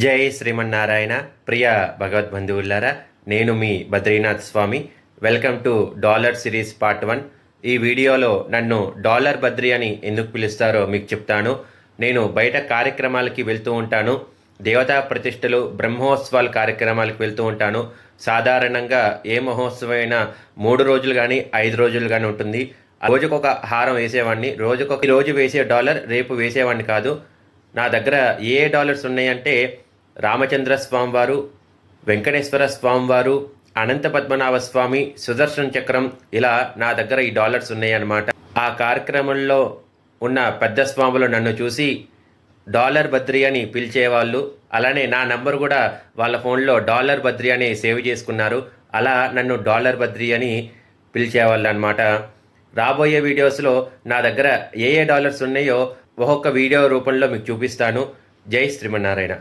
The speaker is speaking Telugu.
జై శ్రీమన్నారాయణ. ప్రియ భగవద్బంధువులారా, నేను మీ Badrinath Swami. Welcome to dollar series part 1. ఈ వీడియోలో నన్ను డాలర్ బద్రి అని ఎందుకు పిలుస్తారో మీకు చెప్తాను. నేను బయట కార్యక్రమాలకి వెళ్తూ ఉంటాను. దేవతా ప్రతిష్టలు, బ్రహ్మోత్సవాల కార్యక్రమాలకు వెళ్తూ ఉంటాను. సాధారణంగా ఏ మహోత్సవం అయినా 3 రోజులు కానీ 5 రోజులు కానీ ఉంటుంది. రోజుకొక హారం వేసేవాడిని. రోజు వేసే డాలర్ రేపు వేసేవాడిని కాదు. నా దగ్గర ఏ డాలర్స్ ఉన్నాయంటే రామచంద్ర స్వామివారు, వెంకటేశ్వర స్వామివారు, అనంత పద్మనాభ స్వామి, సుదర్శన చక్రం, ఇలా నా దగ్గర ఈ డాలర్స్ ఉన్నాయన్నమాట. ఆ కార్యక్రమంలో ఉన్న పెద్ద స్వాములు నన్ను చూసి డాలర్ బద్రి అని పిలిచేవాళ్ళు. అలానే నా నంబర్ కూడా వాళ్ళ ఫోన్లో డాలర్ బద్రి అని సేవ్ చేసుకున్నారు. అలా నన్ను డాలర్ బద్రి అని పిలిచేవాళ్ళు అనమాట. రాబోయే వీడియోస్లో నా దగ్గర ఏ డాలర్స్ ఉన్నాయో ఒక్కొక్క వీడియో రూపంలో మీకు చూపిస్తాను. జై శ్రీమన్నారాయణ.